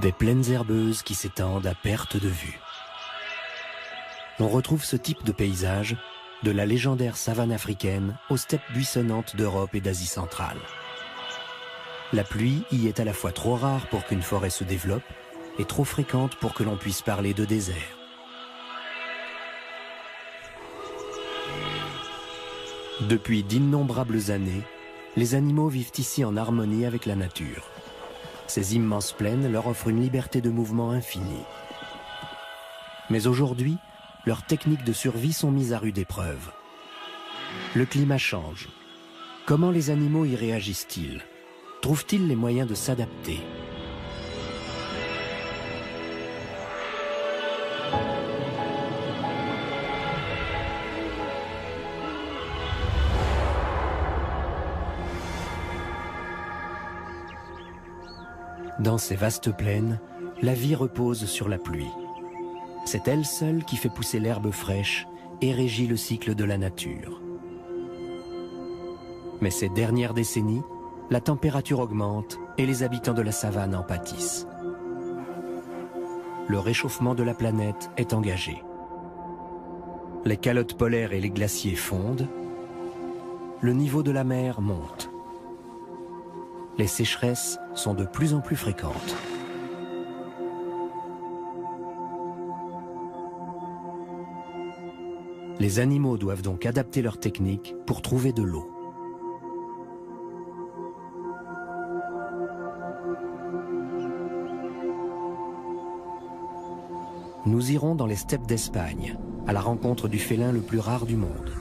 Des plaines herbeuses qui s'étendent à perte de vue. On retrouve ce type de paysage de la légendaire savane africaine aux steppes buissonnantes d'Europe et d'Asie centrale. La pluie y est à la fois trop rare pour qu'une forêt se développe et trop fréquente pour que l'on puisse parler de désert. Depuis d'innombrables années, les animaux vivent ici en harmonie avec la nature. Ces immenses plaines leur offrent une liberté de mouvement infinie. Mais aujourd'hui, leurs techniques de survie sont mises à rude épreuve. Le climat change. Comment les animaux y réagissent-ils? Trouvent-ils les moyens de s'adapter? Dans ces vastes plaines, la vie repose sur la pluie. C'est elle seule qui fait pousser l'herbe fraîche et régit le cycle de la nature. Mais ces dernières décennies, la température augmente et les habitants de la savane en pâtissent. Le réchauffement de la planète est engagé. Les calottes polaires et les glaciers fondent. Le niveau de la mer monte. Les sécheresses sont de plus en plus fréquentes. Les animaux doivent donc adapter leurs techniques pour trouver de l'eau. Nous irons dans les steppes d'Espagne, à la rencontre du félin le plus rare du monde.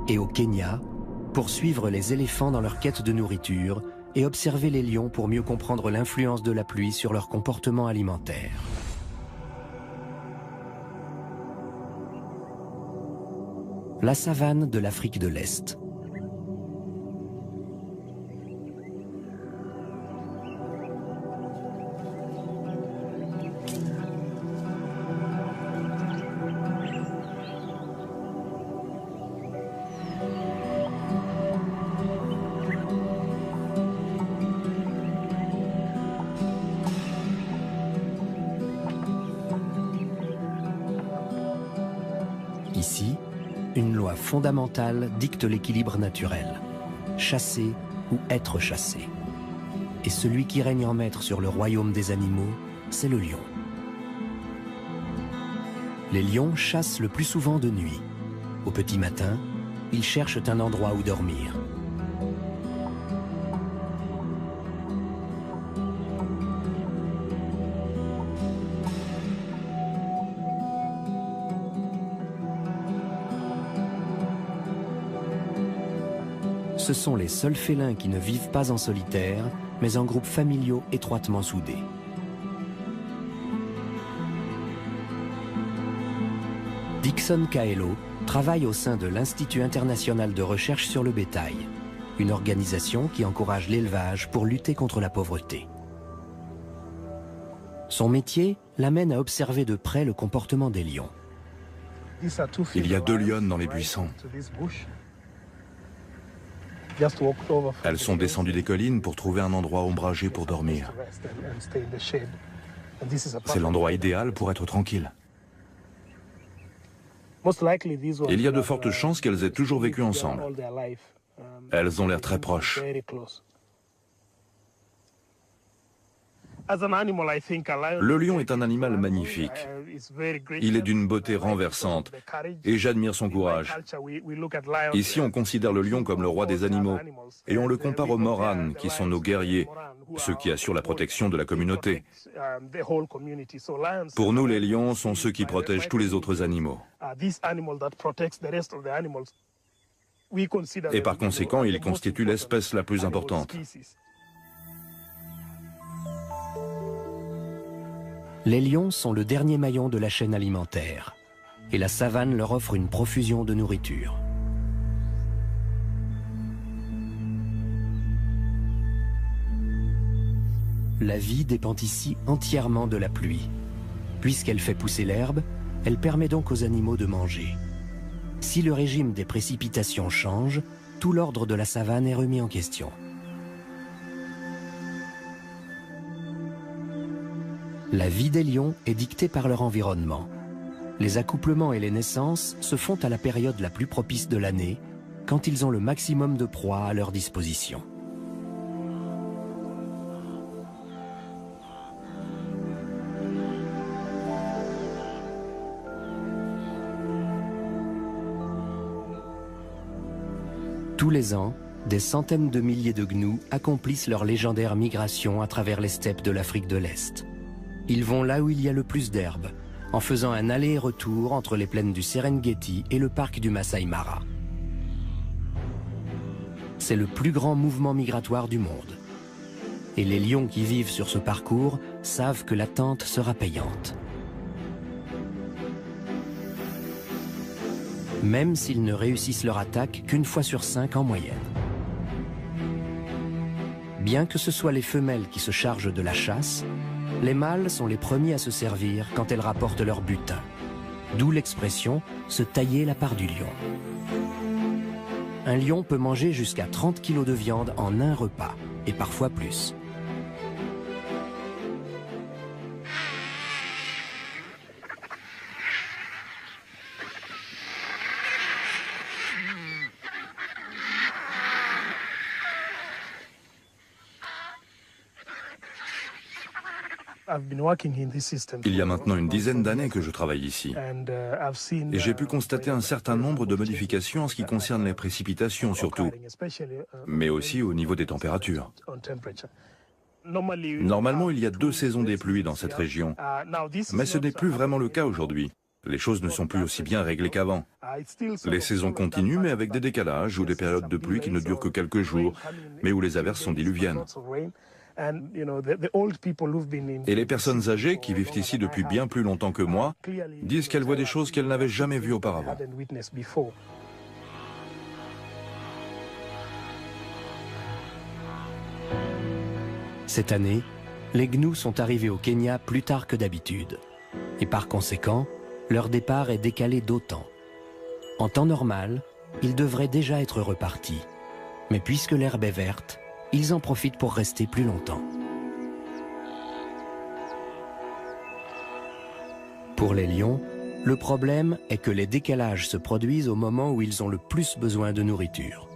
Et au Kenya, pour suivre les éléphants dans leur quête de nourriture et observer les lions pour mieux comprendre l'influence de la pluie sur leur comportement alimentaire. La savane de l'Afrique de l'Est. Ici, une loi fondamentale dicte l'équilibre naturel. Chasser ou être chassé. Et celui qui règne en maître sur le royaume des animaux, c'est le lion. Les lions chassent le plus souvent de nuit. Au petit matin, ils cherchent un endroit où dormir. Ce sont les seuls félins qui ne vivent pas en solitaire, mais en groupes familiaux étroitement soudés. Dixon Kaelo travaille au sein de l'Institut international de recherche sur le bétail, une organisation qui encourage l'élevage pour lutter contre la pauvreté. Son métier l'amène à observer de près le comportement des lions. Il y a 2 lionnes dans les buissons. Elles sont descendues des collines pour trouver un endroit ombragé pour dormir. C'est l'endroit idéal pour être tranquille. Il y a de fortes chances qu'elles aient toujours vécu ensemble. Elles ont l'air très proches. Le lion est un animal magnifique. Il est d'une beauté renversante et j'admire son courage. Ici, on considère le lion comme le roi des animaux et on le compare aux Morans, qui sont nos guerriers, ceux qui assurent la protection de la communauté. Pour nous, les lions sont ceux qui protègent tous les autres animaux. Et par conséquent, ils constituent l'espèce la plus importante. Les lions sont le dernier maillon de la chaîne alimentaire, et la savane leur offre une profusion de nourriture. La vie dépend ici entièrement de la pluie. Puisqu'elle fait pousser l'herbe, elle permet donc aux animaux de manger. Si le régime des précipitations change, tout l'ordre de la savane est remis en question. La vie des lions est dictée par leur environnement. Les accouplements et les naissances se font à la période la plus propice de l'année, quand ils ont le maximum de proies à leur disposition. Tous les ans, des centaines de milliers de gnous accomplissent leur légendaire migration à travers les steppes de l'Afrique de l'Est. Ils vont là où il y a le plus d'herbe, en faisant un aller-retour entre les plaines du Serengeti et le parc du Masai Mara. C'est le plus grand mouvement migratoire du monde. Et les lions qui vivent sur ce parcours savent que l'attente sera payante. Même s'ils ne réussissent leur attaque qu'une fois sur 5 en moyenne. Bien que ce soit les femelles qui se chargent de la chasse, les mâles sont les premiers à se servir quand elles rapportent leur butin. D'où l'expression « se tailler la part du lion ». Un lion peut manger jusqu'à 30 kg de viande en un repas, et parfois plus. Il y a maintenant une dizaine d'années que je travaille ici. Et j'ai pu constater un certain nombre de modifications en ce qui concerne les précipitations surtout, mais aussi au niveau des températures. Normalement, il y a 2 saisons des pluies dans cette région, mais ce n'est plus vraiment le cas aujourd'hui. Les choses ne sont plus aussi bien réglées qu'avant. Les saisons continuent, mais avec des décalages ou des périodes de pluie qui ne durent que quelques jours, mais où les averses sont diluviennes. Et les personnes âgées qui vivent ici depuis bien plus longtemps que moi disent qu'elles voient des choses qu'elles n'avaient jamais vues auparavant. Cette année, les gnous sont arrivés au Kenya plus tard que d'habitude. Et par conséquent, leur départ est décalé d'autant. En temps normal, ils devraient déjà être repartis. Mais puisque l'herbe est verte, ils en profitent pour rester plus longtemps. Pour les lions, le problème est que les décalages se produisent au moment où ils ont le plus besoin de nourriture.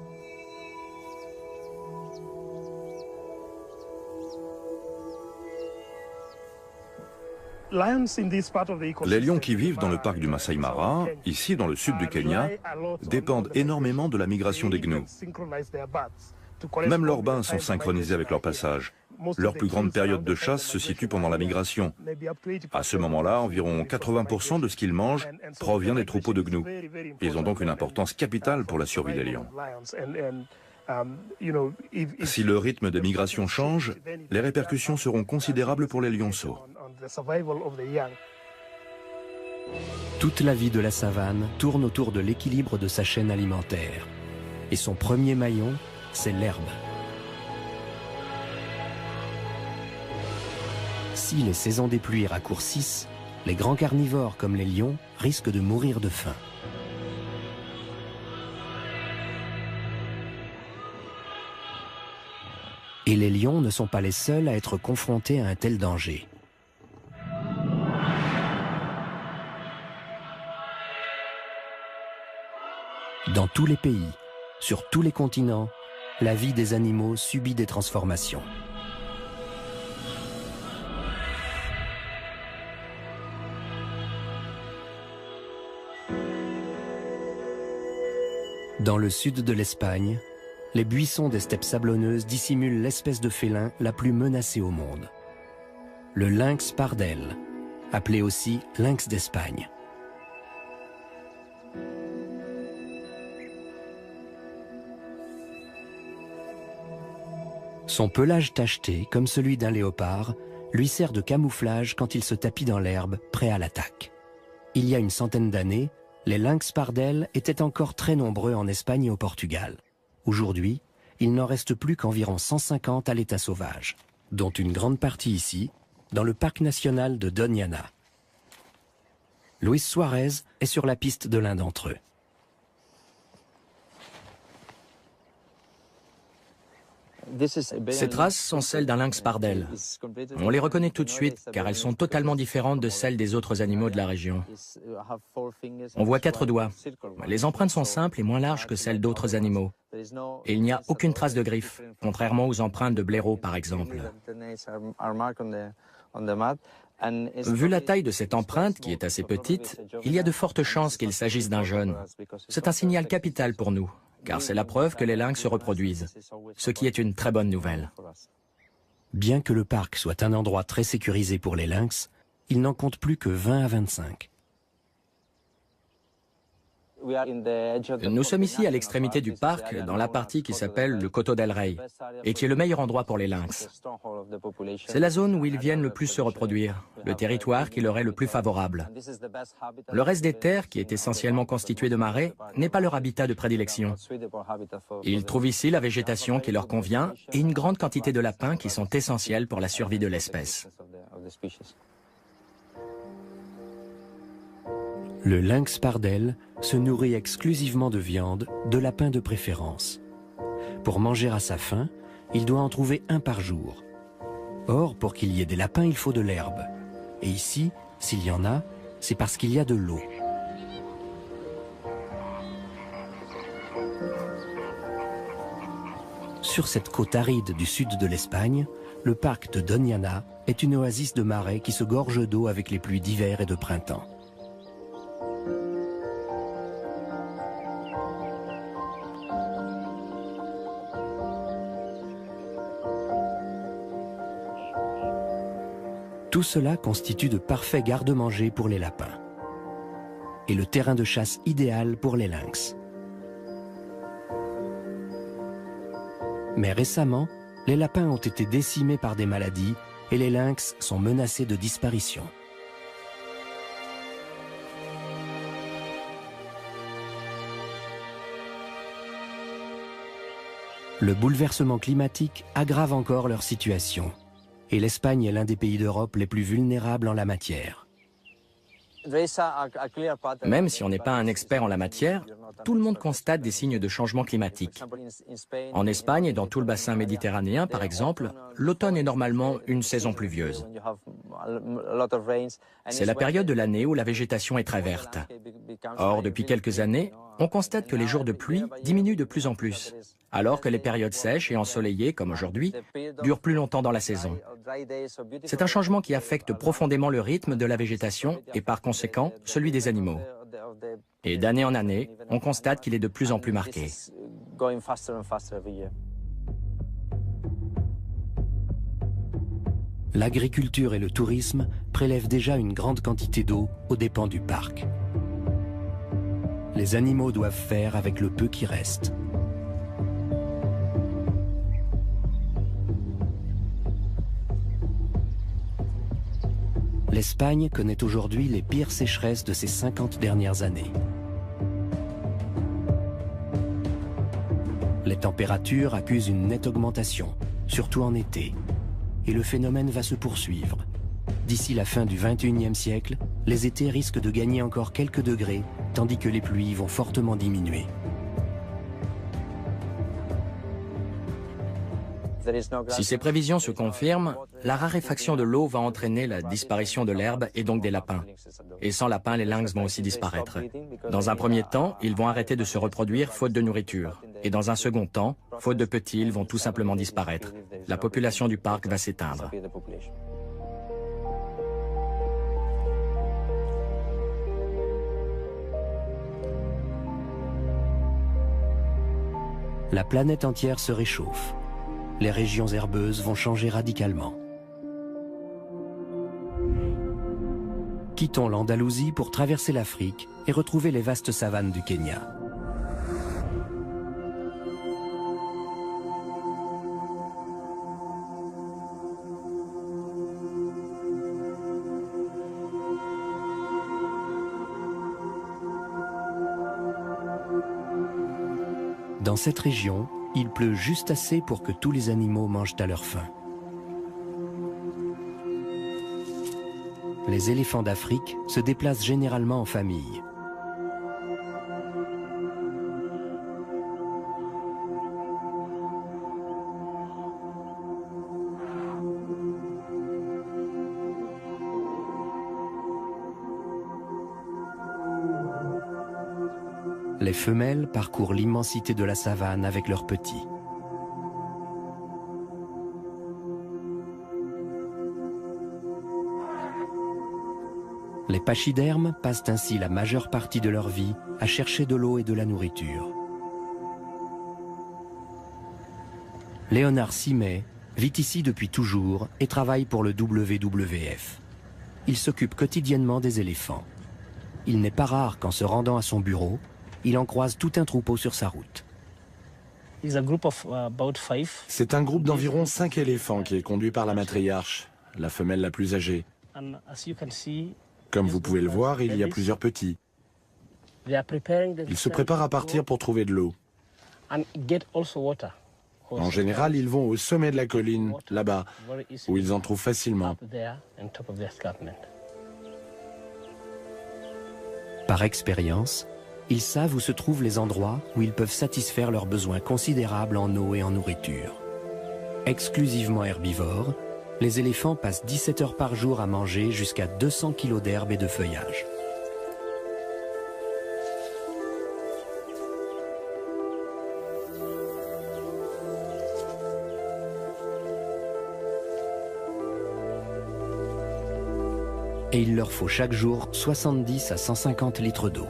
Les lions qui vivent dans le parc du Masai Mara, ici dans le sud du Kenya, dépendent énormément de la migration des gnous. Même leurs bains sont synchronisés avec leur passage. Leur plus grande période de chasse se situe pendant la migration. À ce moment-là, environ 80% de ce qu'ils mangent provient des troupeaux de gnous. Ils ont donc une importance capitale pour la survie des lions. Si le rythme des migrations change, les répercussions seront considérables pour les lionceaux. Toute la vie de la savane tourne autour de l'équilibre de sa chaîne alimentaire. Et son premier maillon, c'est l'herbe. Si les saisons des pluies raccourcissent, les grands carnivores comme les lions risquent de mourir de faim. Et les lions ne sont pas les seuls à être confrontés à un tel danger. Dans tous les pays, sur tous les continents, la vie des animaux subit des transformations. Dans le sud de l'Espagne, les buissons des steppes sablonneuses dissimulent l'espèce de félin la plus menacée au monde. Le lynx pardel, appelé aussi lynx d'Espagne. Son pelage tacheté, comme celui d'un léopard, lui sert de camouflage quand il se tapit dans l'herbe, prêt à l'attaque. Il y a une centaine d'années, les lynx pardels étaient encore très nombreux en Espagne et au Portugal. Aujourd'hui, il n'en reste plus qu'environ 150 à l'état sauvage, dont une grande partie ici, dans le parc national de Doñana. Luis Suarez est sur la piste de l'un d'entre eux. Ces traces sont celles d'un lynx pardel. On les reconnaît tout de suite car elles sont totalement différentes de celles des autres animaux de la région. On voit 4 doigts. Les empreintes sont simples et moins larges que celles d'autres animaux. Et il n'y a aucune trace de griffe, contrairement aux empreintes de blaireaux par exemple. Vu la taille de cette empreinte, qui est assez petite, il y a de fortes chances qu'il s'agisse d'un jeune. C'est un signal capital pour nous, car c'est la preuve que les lynx se reproduisent, ce qui est une très bonne nouvelle. Bien que le parc soit un endroit très sécurisé pour les lynx, il n'en compte plus que 20 à 25. Nous sommes ici à l'extrémité du parc, dans la partie qui s'appelle le Coto del Rey, et qui est le meilleur endroit pour les lynx. C'est la zone où ils viennent le plus se reproduire, le territoire qui leur est le plus favorable. Le reste des terres, qui est essentiellement constitué de marais, n'est pas leur habitat de prédilection. Ils trouvent ici la végétation qui leur convient et une grande quantité de lapins qui sont essentiels pour la survie de l'espèce. Le lynx pardel se nourrit exclusivement de viande, de lapins de préférence. Pour manger à sa faim, il doit en trouver un par jour. Or, pour qu'il y ait des lapins, il faut de l'herbe. Et ici, s'il y en a, c'est parce qu'il y a de l'eau. Sur cette côte aride du sud de l'Espagne, le parc de Doñana est une oasis de marais qui se gorge d'eau avec les pluies d'hiver et de printemps. Tout cela constitue de parfaits garde-manger pour les lapins et le terrain de chasse idéal pour les lynx. Mais récemment, les lapins ont été décimés par des maladies et les lynx sont menacés de disparition. Le bouleversement climatique aggrave encore leur situation. Et l'Espagne est l'un des pays d'Europe les plus vulnérables en la matière. Même si on n'est pas un expert en la matière, tout le monde constate des signes de changement climatique. En Espagne et dans tout le bassin méditerranéen, par exemple, l'automne est normalement une saison pluvieuse. C'est la période de l'année où la végétation est très verte. Or, depuis quelques années, on constate que les jours de pluie diminuent de plus en plus, alors que les périodes sèches et ensoleillées, comme aujourd'hui, durent plus longtemps dans la saison. C'est un changement qui affecte profondément le rythme de la végétation et par conséquent celui des animaux. Et d'année en année, on constate qu'il est de plus en plus marqué. L'agriculture et le tourisme prélèvent déjà une grande quantité d'eau aux dépens du parc. Les animaux doivent faire avec le peu qui reste. L'Espagne connaît aujourd'hui les pires sécheresses de ces 50 dernières années. Les températures accusent une nette augmentation, surtout en été. Et le phénomène va se poursuivre. D'ici la fin du XXIe siècle, les étés risquent de gagner encore quelques degrés, tandis que les pluies vont fortement diminuer. Si ces prévisions se confirment, la raréfaction de l'eau va entraîner la disparition de l'herbe et donc des lapins. Et sans lapins, les lynx vont aussi disparaître. Dans un premier temps, ils vont arrêter de se reproduire faute de nourriture. Et dans un second temps, faute de petits, ils vont tout simplement disparaître. La population du parc va s'éteindre. La planète entière se réchauffe. Les régions herbeuses vont changer radicalement. Quittons l'Andalousie pour traverser l'Afrique et retrouver les vastes savanes du Kenya. Dans cette région, il pleut juste assez pour que tous les animaux mangent à leur faim. Les éléphants d'Afrique se déplacent généralement en famille. Les femelles parcourent l'immensité de la savane avec leurs petits. Les pachydermes passent ainsi la majeure partie de leur vie à chercher de l'eau et de la nourriture. Léonard Simet vit ici depuis toujours et travaille pour le WWF. Il s'occupe quotidiennement des éléphants. Il n'est pas rare qu'en se rendant à son bureau, il en croise tout un troupeau sur sa route. C'est un groupe d'environ 5 éléphants qui est conduit par la matriarche, la femelle la plus âgée. Comme vous pouvez le voir, il y a plusieurs petits. Ils se préparent à partir pour trouver de l'eau. En général, ils vont au sommet de la colline, là-bas, où ils en trouvent facilement. Par expérience, ils savent où se trouvent les endroits où ils peuvent satisfaire leurs besoins considérables en eau et en nourriture. Exclusivement herbivores, les éléphants passent 17 heures par jour à manger jusqu'à 200 kg d'herbe et de feuillage. Et il leur faut chaque jour 70 à 150 litres d'eau.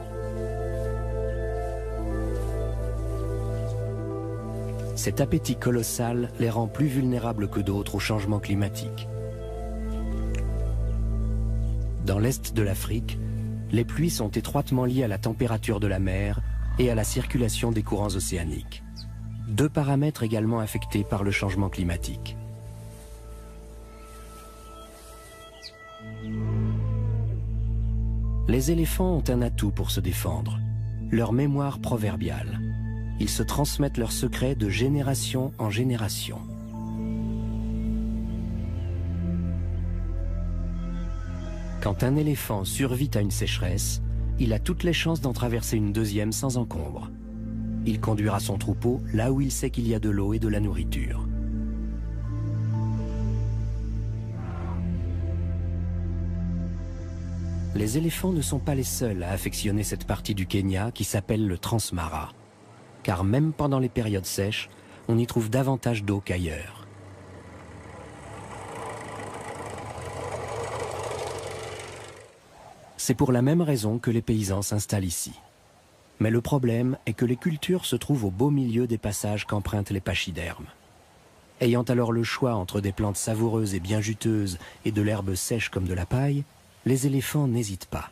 Cet appétit colossal les rend plus vulnérables que d'autres au changement climatique. Dans l'est de l'Afrique, les pluies sont étroitement liées à la température de la mer et à la circulation des courants océaniques. Deux paramètres également affectés par le changement climatique. Les éléphants ont un atout pour se défendre, leur mémoire proverbiale. Ils se transmettent leurs secrets de génération en génération. Quand un éléphant survit à une sécheresse, il a toutes les chances d'en traverser une deuxième sans encombre. Il conduira son troupeau là où il sait qu'il y a de l'eau et de la nourriture. Les éléphants ne sont pas les seuls à affectionner cette partie du Kenya qui s'appelle le Transmara. Car même pendant les périodes sèches, on y trouve davantage d'eau qu'ailleurs. C'est pour la même raison que les paysans s'installent ici. Mais le problème est que les cultures se trouvent au beau milieu des passages qu'empruntent les pachydermes. Ayant alors le choix entre des plantes savoureuses et bien juteuses et de l'herbe sèche comme de la paille, les éléphants n'hésitent pas.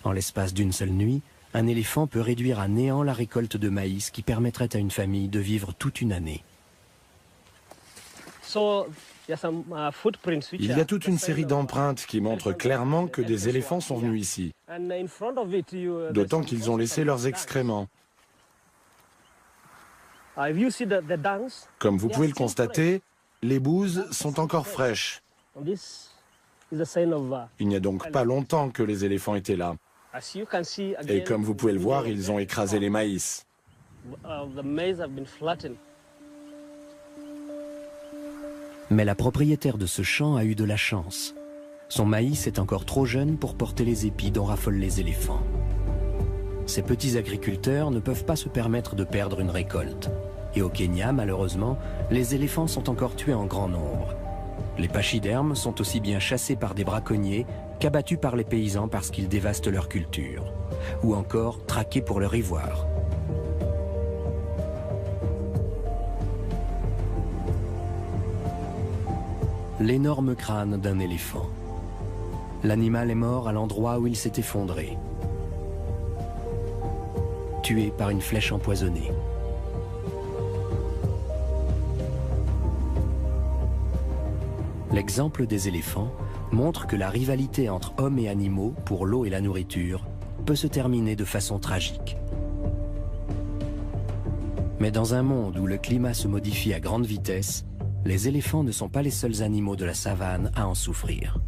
En l'espace d'une seule nuit, un éléphant peut réduire à néant la récolte de maïs qui permettrait à une famille de vivre toute une année. Il y a toute une série d'empreintes qui montrent clairement que des éléphants sont venus ici, d'autant qu'ils ont laissé leurs excréments. Comme vous pouvez le constater, les bouses sont encore fraîches. Il n'y a donc pas longtemps que les éléphants étaient là. Et comme vous pouvez le voir, ils ont écrasé les maïs. Mais la propriétaire de ce champ a eu de la chance. Son maïs est encore trop jeune pour porter les épis dont raffolent les éléphants. Ces petits agriculteurs ne peuvent pas se permettre de perdre une récolte. Et au Kenya, malheureusement, les éléphants sont encore tués en grand nombre. Les pachydermes sont aussi bien chassés par des braconniers qu'abattus par les paysans parce qu'ils dévastent leur culture, ou encore traqués pour leur ivoire. L'énorme crâne d'un éléphant. L'animal est mort à l'endroit où il s'est effondré, tué par une flèche empoisonnée. L'exemple des éléphants montre que la rivalité entre hommes et animaux pour l'eau et la nourriture peut se terminer de façon tragique. Mais dans un monde où le climat se modifie à grande vitesse, les éléphants ne sont pas les seuls animaux de la savane à en souffrir.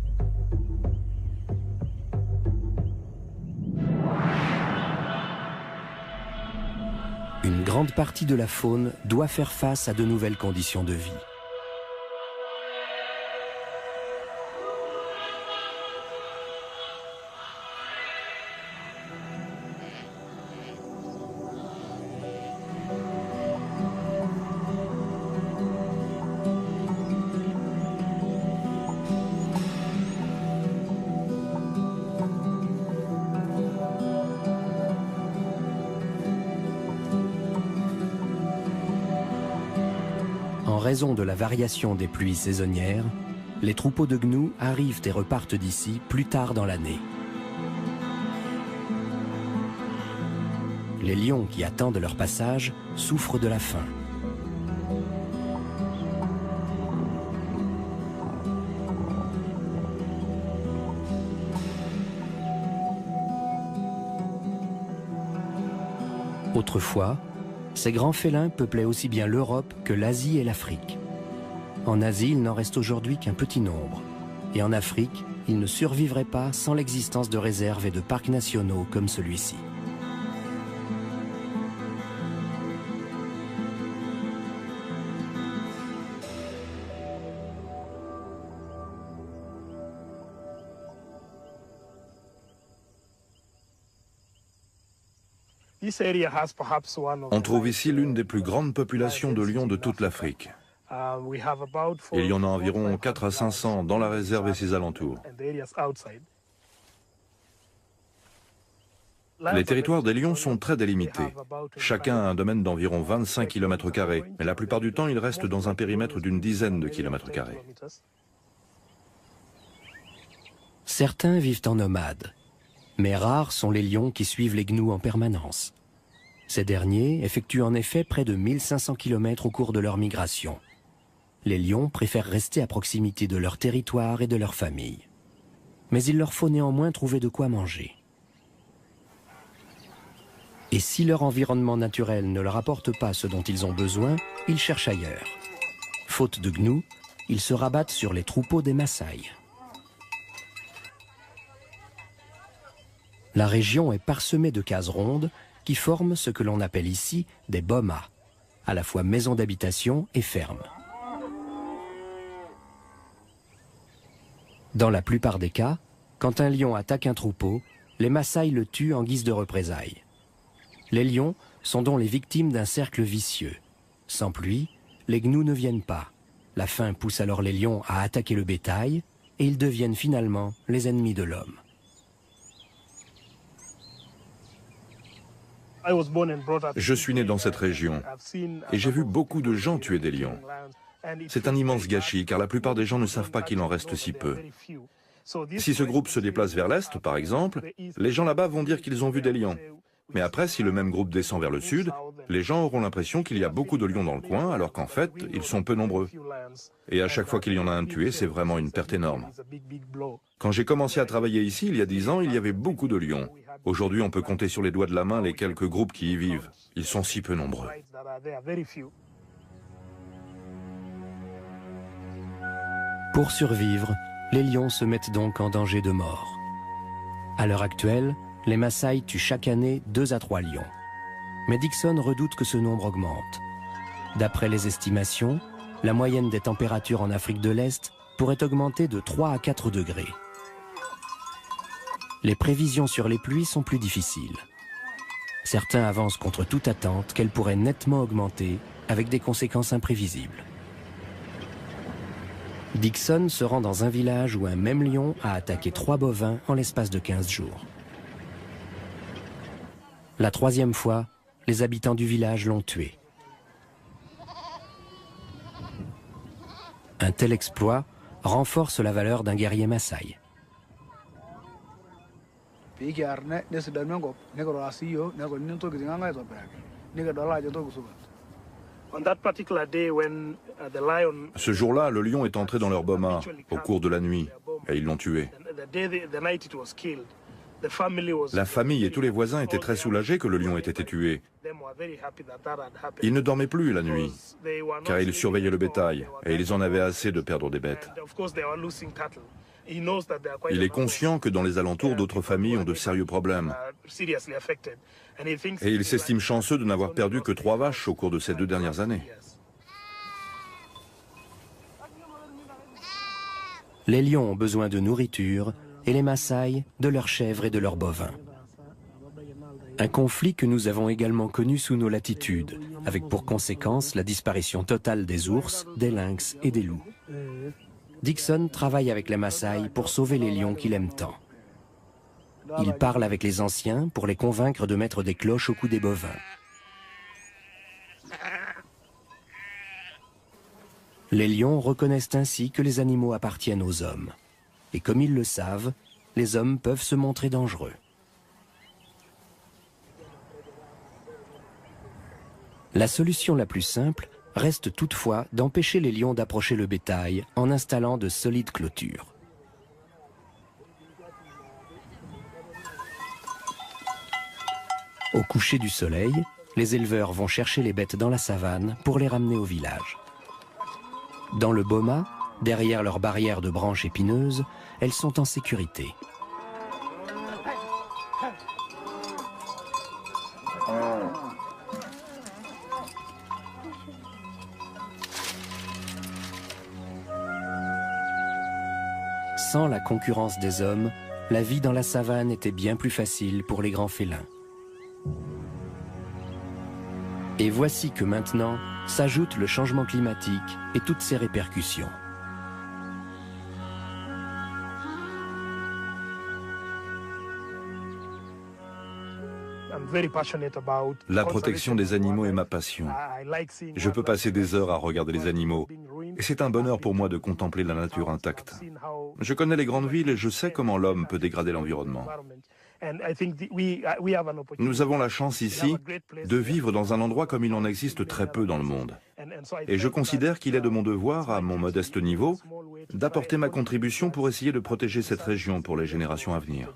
Une grande partie de la faune doit faire face à de nouvelles conditions de vie. En raison de la variation des pluies saisonnières, les troupeaux de gnous arrivent et repartent d'ici plus tard dans l'année. Les lions qui attendent leur passage souffrent de la faim. Autrefois, ces grands félins peuplaient aussi bien l'Europe que l'Asie et l'Afrique. En Asie, il n'en reste aujourd'hui qu'un petit nombre. Et en Afrique, ils ne survivraient pas sans l'existence de réserves et de parcs nationaux comme celui-ci. On trouve ici l'une des plus grandes populations de lions de toute l'Afrique. Il y en a environ 4 à 500 dans la réserve et ses alentours. Les territoires des lions sont très délimités. Chacun a un domaine d'environ 25 km², mais la plupart du temps, ils restent dans un périmètre d'une dizaine de kilomètres carrés. Certains vivent en nomades, mais rares sont les lions qui suivent les gnous en permanence. Ces derniers effectuent en effet près de 1500 km au cours de leur migration. Les lions préfèrent rester à proximité de leur territoire et de leur famille. Mais il leur faut néanmoins trouver de quoi manger. Et si leur environnement naturel ne leur apporte pas ce dont ils ont besoin, ils cherchent ailleurs. Faute de gnous, ils se rabattent sur les troupeaux des Maasai. La région est parsemée de cases rondes qui forment ce que l'on appelle ici des bomas, à la fois maisons d'habitation et fermes. Dans la plupart des cas, quand un lion attaque un troupeau, les Maasai le tuent en guise de représailles. Les lions sont donc les victimes d'un cercle vicieux. Sans pluie, les gnous ne viennent pas. La faim pousse alors les lions à attaquer le bétail et ils deviennent finalement les ennemis de l'homme. Je suis né dans cette région et j'ai vu beaucoup de gens tuer des lions. C'est un immense gâchis car la plupart des gens ne savent pas qu'il en reste si peu. Si ce groupe se déplace vers l'est, par exemple, les gens là-bas vont dire qu'ils ont vu des lions. Mais après, si le même groupe descend vers le sud, les gens auront l'impression qu'il y a beaucoup de lions dans le coin, alors qu'en fait, ils sont peu nombreux. Et à chaque fois qu'il y en a un tué, c'est vraiment une perte énorme. Quand j'ai commencé à travailler ici, il y a 10 ans, il y avait beaucoup de lions. Aujourd'hui, on peut compter sur les doigts de la main les quelques groupes qui y vivent. Ils sont si peu nombreux. Pour survivre, les lions se mettent donc en danger de mort. À l'heure actuelle, les Maasai tuent chaque année 2 à 3 lions. Mais Dixon redoute que ce nombre augmente. D'après les estimations, la moyenne des températures en Afrique de l'Est pourrait augmenter de 3 à 4 degrés. Les prévisions sur les pluies sont plus difficiles. Certains avancent contre toute attente qu'elles pourraient nettement augmenter avec des conséquences imprévisibles. Dixon se rend dans un village où un même lion a attaqué 3 bovins en l'espace de 15 jours. La 3e fois, les habitants du village l'ont tué. Un tel exploit renforce la valeur d'un guerrier Maasai. Ce jour-là, le lion est entré dans leur boma au cours de la nuit et ils l'ont tué. La famille et tous les voisins étaient très soulagés que le lion ait été tué. Ils ne dormaient plus la nuit, car ils surveillaient le bétail, et ils en avaient assez de perdre des bêtes. Il est conscient que dans les alentours, d'autres familles ont de sérieux problèmes. Et il s'estime chanceux de n'avoir perdu que 3 vaches au cours de ces 2 dernières années. Les lions ont besoin de nourriture, et les Maasai de leurs chèvres et de leurs bovins. Un conflit que nous avons également connu sous nos latitudes, avec pour conséquence la disparition totale des ours, des lynx et des loups. Dixon travaille avec les Maasai pour sauver les lions qu'il aime tant. Il parle avec les anciens pour les convaincre de mettre des cloches au cou des bovins. Les lions reconnaissent ainsi que les animaux appartiennent aux hommes. Et comme ils le savent, les hommes peuvent se montrer dangereux. La solution la plus simple reste toutefois d'empêcher les lions d'approcher le bétail en installant de solides clôtures. Au coucher du soleil, les éleveurs vont chercher les bêtes dans la savane pour les ramener au village. Dans le boma, derrière leur barrière de branches épineuses, elles sont en sécurité. Sans la concurrence des hommes, la vie dans la savane était bien plus facile pour les grands félins. Et voici que maintenant s'ajoute le changement climatique et toutes ses répercussions. La protection des animaux est ma passion. Je peux passer des heures à regarder les animaux. Et c'est un bonheur pour moi de contempler la nature intacte. Je connais les grandes villes et je sais comment l'homme peut dégrader l'environnement. Nous avons la chance ici de vivre dans un endroit comme il en existe très peu dans le monde. Et je considère qu'il est de mon devoir, à mon modeste niveau, d'apporter ma contribution pour essayer de protéger cette région pour les générations à venir.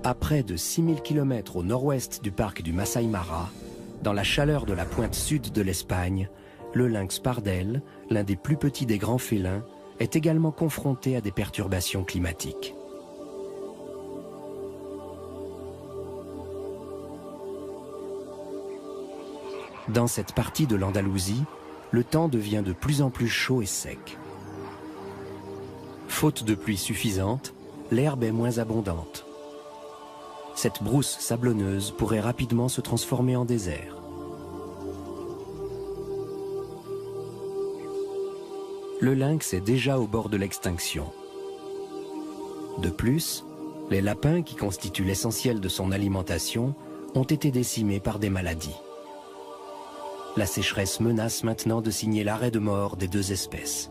À près de 6000 km au nord-ouest du parc du Masai Mara, dans la chaleur de la pointe sud de l'Espagne, le lynx pardel, l'un des plus petits des grands félins, est également confronté à des perturbations climatiques. Dans cette partie de l'Andalousie, le temps devient de plus en plus chaud et sec. Faute de pluie suffisante, l'herbe est moins abondante. Cette brousse sablonneuse pourrait rapidement se transformer en désert. Le lynx est déjà au bord de l'extinction. De plus, les lapins qui constituent l'essentiel de son alimentation ont été décimés par des maladies. La sécheresse menace maintenant de signer l'arrêt de mort des deux espèces.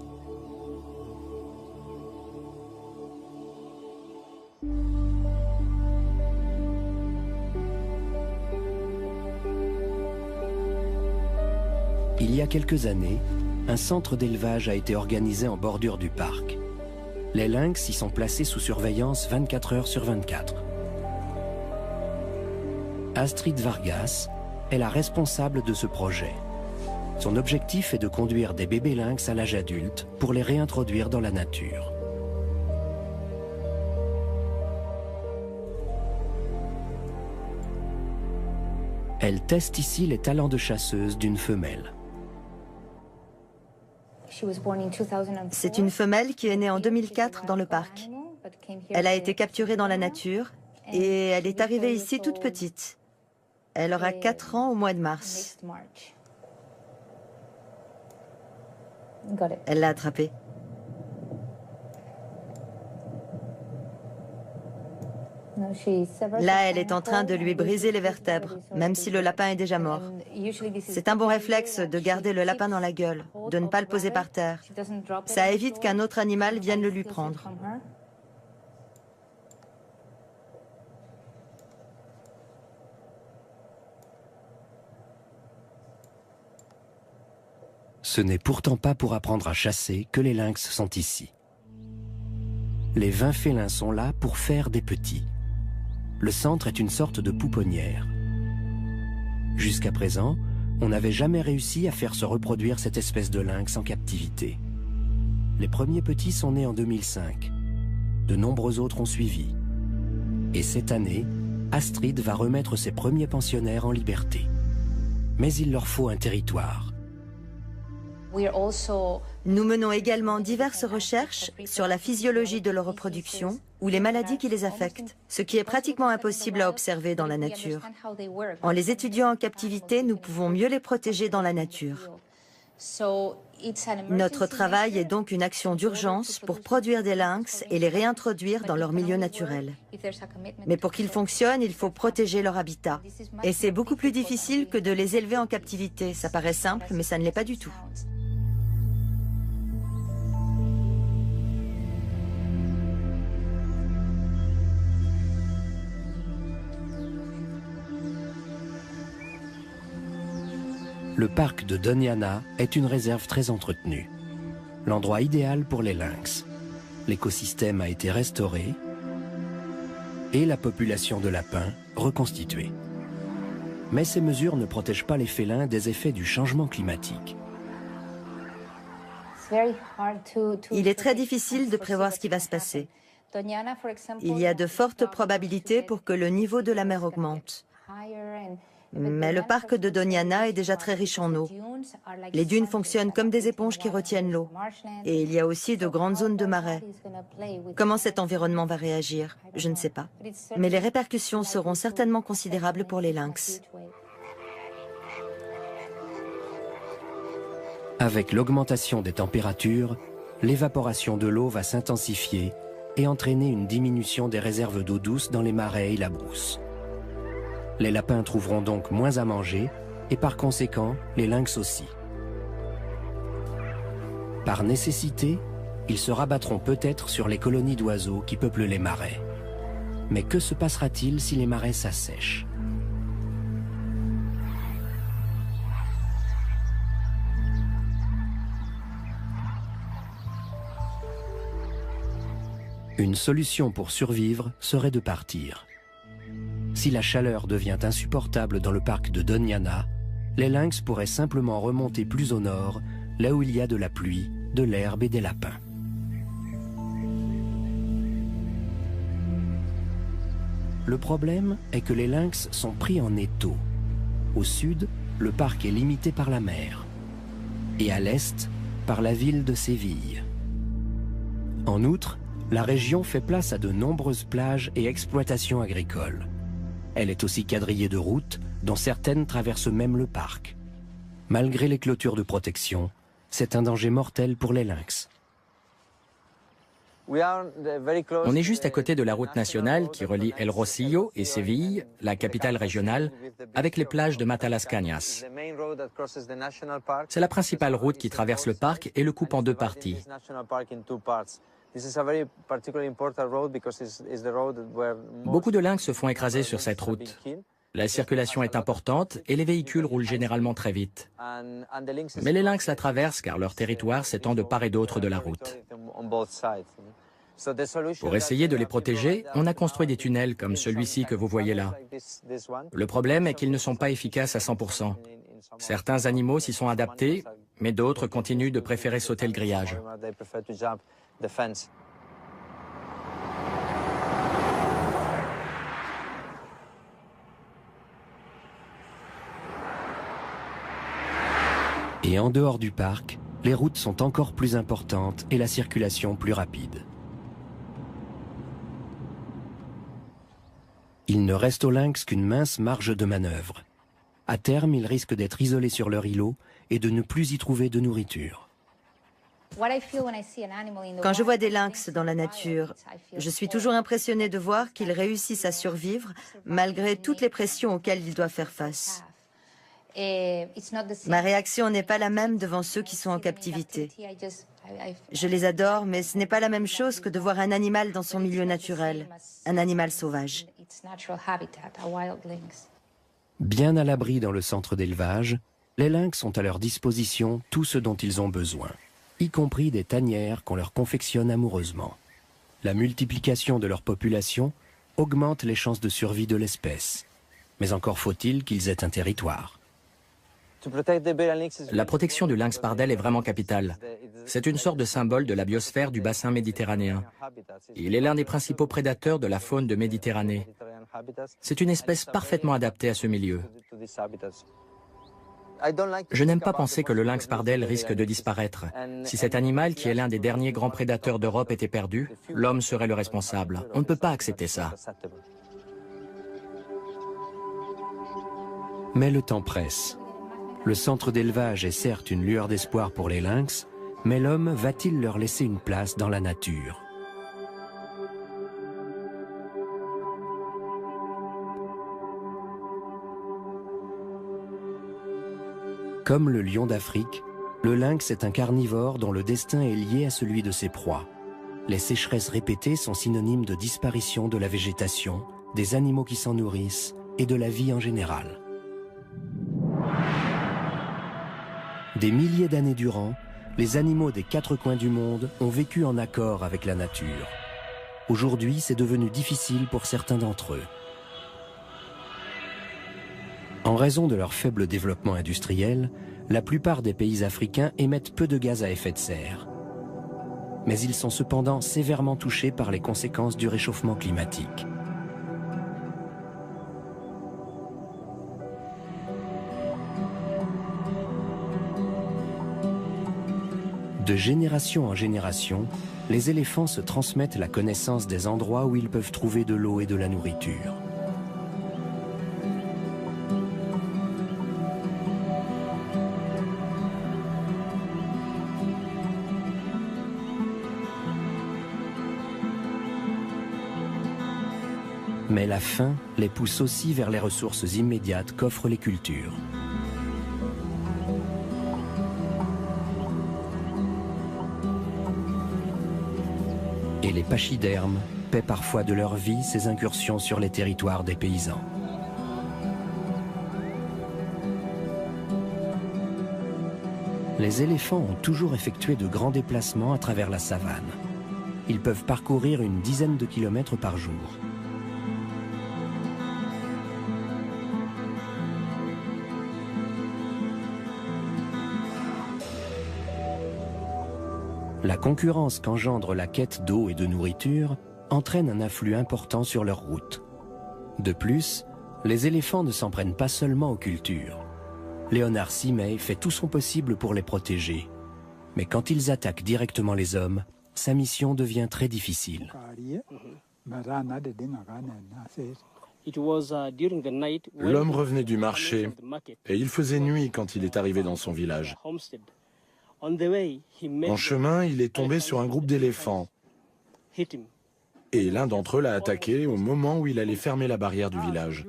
Il y a quelques années, un centre d'élevage a été organisé en bordure du parc. Les lynx y sont placés sous surveillance 24 heures sur 24. Astrid Vargas est la responsable de ce projet. Son objectif est de conduire des bébés lynx à l'âge adulte pour les réintroduire dans la nature. Elle teste ici les talents de chasseuse d'une femelle. C'est une femelle qui est née en 2004 dans le parc. Elle a été capturée dans la nature et elle est arrivée ici toute petite. Elle aura 4 ans au mois de mars. Elle l'a attrapée. Là, elle est en train de lui briser les vertèbres, même si le lapin est déjà mort. C'est un bon réflexe de garder le lapin dans la gueule, de ne pas le poser par terre. Ça évite qu'un autre animal vienne le lui prendre. Ce n'est pourtant pas pour apprendre à chasser que les lynx sont ici. Les 20 félins sont là pour faire des petits. Le centre est une sorte de pouponnière. Jusqu'à présent, on n'avait jamais réussi à faire se reproduire cette espèce de lynx en captivité. Les premiers petits sont nés en 2005. De nombreux autres ont suivi. Et cette année, Astrid va remettre ses premiers pensionnaires en liberté. Mais il leur faut un territoire. Nous menons également diverses recherches sur la physiologie de leur reproduction ou les maladies qui les affectent, ce qui est pratiquement impossible à observer dans la nature. En les étudiant en captivité, nous pouvons mieux les protéger dans la nature. Notre travail est donc une action d'urgence pour produire des lynx et les réintroduire dans leur milieu naturel. Mais pour qu'ils fonctionnent, il faut protéger leur habitat. Et c'est beaucoup plus difficile que de les élever en captivité. Ça paraît simple, mais ça ne l'est pas du tout. Le parc de Doñana est une réserve très entretenue. L'endroit idéal pour les lynx. L'écosystème a été restauré et la population de lapins reconstituée. Mais ces mesures ne protègent pas les félins des effets du changement climatique. Il est très difficile de prévoir ce qui va se passer. Il y a de fortes probabilités pour que le niveau de la mer augmente. Mais le parc de Doñana est déjà très riche en eau. Les dunes fonctionnent comme des éponges qui retiennent l'eau. Et il y a aussi de grandes zones de marais. Comment cet environnement va réagir? Je ne sais pas. Mais les répercussions seront certainement considérables pour les lynx. Avec l'augmentation des températures, l'évaporation de l'eau va s'intensifier et entraîner une diminution des réserves d'eau douce dans les marais et la brousse. Les lapins trouveront donc moins à manger et par conséquent, les lynx aussi. Par nécessité, ils se rabattront peut-être sur les colonies d'oiseaux qui peuplent les marais. Mais que se passera-t-il si les marais s'assèchent? Une solution pour survivre serait de partir. Si la chaleur devient insupportable dans le parc de Doñana, les lynx pourraient simplement remonter plus au nord, là où il y a de la pluie, de l'herbe et des lapins. Le problème est que les lynx sont pris en étau. Au sud, le parc est limité par la mer. Et à l'est, par la ville de Séville. En outre, la région fait place à de nombreuses plages et exploitations agricoles. Elle est aussi quadrillée de routes, dont certaines traversent même le parc. Malgré les clôtures de protection, c'est un danger mortel pour les lynx. On est juste à côté de la route nationale qui relie El Rocío et Séville, la capitale régionale, avec les plages de Matalascañas. C'est la principale route qui traverse le parc et le coupe en deux parties. Beaucoup de lynx se font écraser sur cette route. La circulation est importante et les véhicules roulent généralement très vite. Mais les lynx la traversent car leur territoire s'étend de part et d'autre de la route. Pour essayer de les protéger, on a construit des tunnels comme celui-ci que vous voyez là. Le problème est qu'ils ne sont pas efficaces à 100%. Certains animaux s'y sont adaptés, mais d'autres continuent de préférer sauter le grillage. Et en dehors du parc, les routes sont encore plus importantes et la circulation plus rapide. Il ne reste aux lynx qu'une mince marge de manœuvre. À terme, ils risquent d'être isolés sur leur îlot et de ne plus y trouver de nourriture. Quand je vois des lynx dans la nature, je suis toujours impressionnée de voir qu'ils réussissent à survivre malgré toutes les pressions auxquelles ils doivent faire face. Ma réaction n'est pas la même devant ceux qui sont en captivité. Je les adore, mais ce n'est pas la même chose que de voir un animal dans son milieu naturel, un animal sauvage. Bien à l'abri dans le centre d'élevage, les lynx ont à leur disposition tout ce dont ils ont besoin, y compris des tanières qu'on leur confectionne amoureusement. La multiplication de leur population augmente les chances de survie de l'espèce. Mais encore faut-il qu'ils aient un territoire. La protection du lynx pardel est vraiment capitale. C'est une sorte de symbole de la biosphère du bassin méditerranéen. Il est l'un des principaux prédateurs de la faune de Méditerranée. C'est une espèce parfaitement adaptée à ce milieu. Je n'aime pas penser que le lynx pardel risque de disparaître. Si cet animal, qui est l'un des derniers grands prédateurs d'Europe, était perdu, l'homme serait le responsable. On ne peut pas accepter ça. Mais le temps presse. Le centre d'élevage est certes une lueur d'espoir pour les lynx, mais l'homme va-t-il leur laisser une place dans la nature ? Comme le lion d'Afrique, le lynx est un carnivore dont le destin est lié à celui de ses proies. Les sécheresses répétées sont synonymes de disparition de la végétation, des animaux qui s'en nourrissent et de la vie en général. Des milliers d'années durant, les animaux des 4 coins du monde ont vécu en accord avec la nature. Aujourd'hui, c'est devenu difficile pour certains d'entre eux. En raison de leur faible développement industriel, la plupart des pays africains émettent peu de gaz à effet de serre. Mais ils sont cependant sévèrement touchés par les conséquences du réchauffement climatique. De génération en génération, les éléphants se transmettent la connaissance des endroits où ils peuvent trouver de l'eau et de la nourriture. Mais la faim les pousse aussi vers les ressources immédiates qu'offrent les cultures. Et les pachydermes paient parfois de leur vie ces incursions sur les territoires des paysans. Les éléphants ont toujours effectué de grands déplacements à travers la savane. Ils peuvent parcourir une dizaine de kilomètres par jour. La concurrence qu'engendre la quête d'eau et de nourriture entraîne un afflux important sur leur route. De plus, les éléphants ne s'en prennent pas seulement aux cultures. Léonard Simay fait tout son possible pour les protéger. Mais quand ils attaquent directement les hommes, sa mission devient très difficile. L'homme revenait du marché et il faisait nuit quand il est arrivé dans son village. En chemin, il est tombé sur un groupe d'éléphants et l'un d'entre eux l'a attaqué au moment où il allait fermer la barrière du village.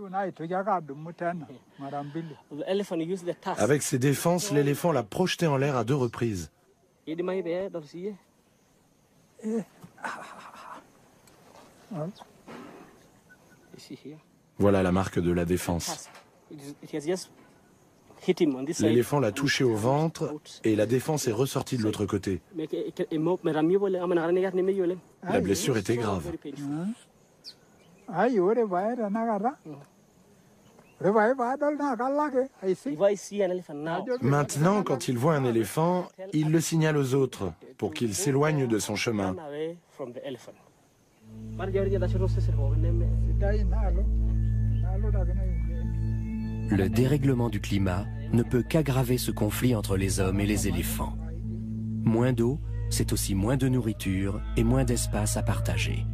Avec ses défenses, l'éléphant l'a projeté en l'air à 2 reprises. Voilà la marque de la défense. L'éléphant l'a touché au ventre et la défense est ressortie de l'autre côté. La blessure était grave. Maintenant, quand il voit un éléphant, il le signale aux autres pour qu'ils s'éloignent de son chemin. Le dérèglement du climat ne peut qu'aggraver ce conflit entre les hommes et les éléphants. Moins d'eau, c'est aussi moins de nourriture et moins d'espace à partager.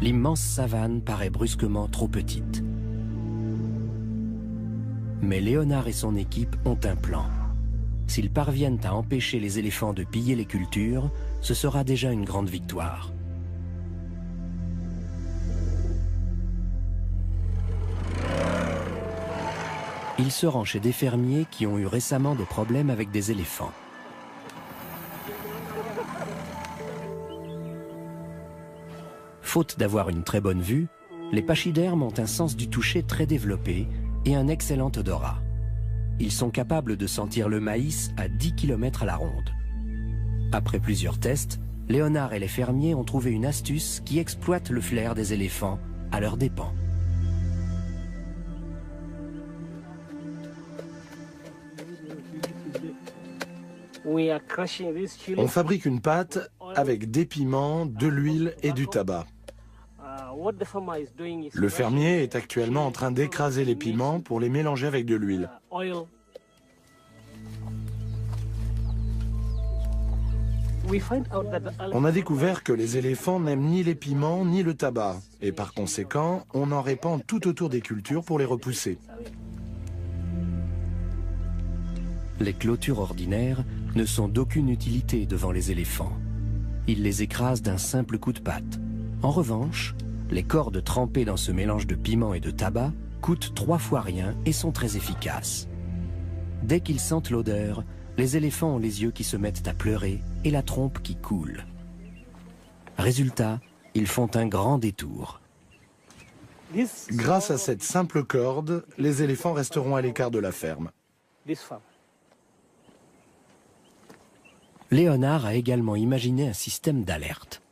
L'immense savane paraît brusquement trop petite. Mais Léonard et son équipe ont un plan. S'ils parviennent à empêcher les éléphants de piller les cultures, ce sera déjà une grande victoire. Il se rend chez des fermiers qui ont eu récemment des problèmes avec des éléphants. Faute d'avoir une très bonne vue, les pachydermes ont un sens du toucher très développé et un excellent odorat. Ils sont capables de sentir le maïs à 10 km à la ronde. Après plusieurs tests, Léonard et les fermiers ont trouvé une astuce qui exploite le flair des éléphants à leurs dépens. On fabrique une pâte avec des piments, de l'huile et du tabac. Le fermier est actuellement en train d'écraser les piments pour les mélanger avec de l'huile. On a découvert que les éléphants n'aiment ni les piments ni le tabac. Et par conséquent, on en répand tout autour des cultures pour les repousser. Les clôtures ordinaires ne sont d'aucune utilité devant les éléphants. Ils les écrasent d'un simple coup de patte. En revanche, les cordes trempées dans ce mélange de piment et de tabac coûtent 3 fois rien et sont très efficaces. Dès qu'ils sentent l'odeur, les éléphants ont les yeux qui se mettent à pleurer et la trompe qui coule. Résultat, ils font un grand détour. Grâce à cette simple corde, les éléphants resteront à l'écart de la ferme. Léonard a également imaginé un système d'alerte.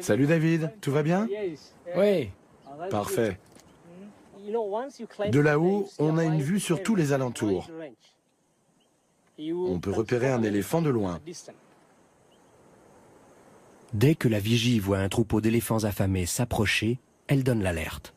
Salut David, tout va bien? Oui. Parfait. De là-haut, on a une vue sur tous les alentours. On peut repérer un éléphant de loin. Dès que la vigie voit un troupeau d'éléphants affamés s'approcher, elle donne l'alerte.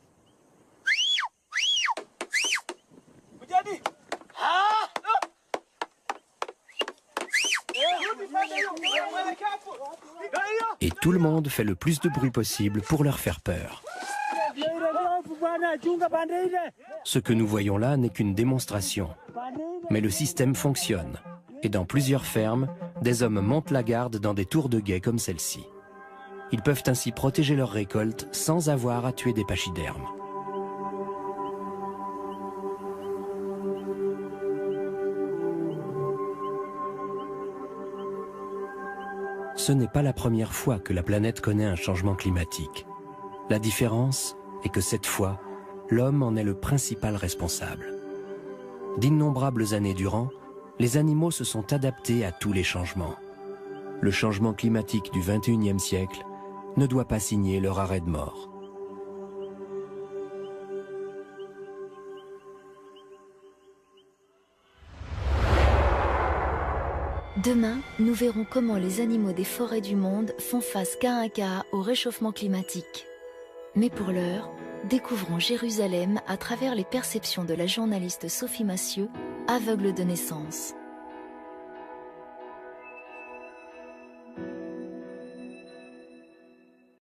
Et tout le monde fait le plus de bruit possible pour leur faire peur. Ce que nous voyons là n'est qu'une démonstration. Mais le système fonctionne. Et dans plusieurs fermes, des hommes montent la garde dans des tours de guet comme celle-ci. Ils peuvent ainsi protéger leurs récoltes sans avoir à tuer des pachydermes. Ce n'est pas la première fois que la planète connaît un changement climatique. La différence est que cette fois, l'homme en est le principal responsable. D'innombrables années durant, les animaux se sont adaptés à tous les changements. Le changement climatique du XXIe siècle ne doit pas signer leur arrêt de mort. Demain, nous verrons comment les animaux des forêts du monde font face cas à cas au réchauffement climatique. Mais pour l'heure, découvrons Jérusalem à travers les perceptions de la journaliste Sophie Massieu, aveugle de naissance.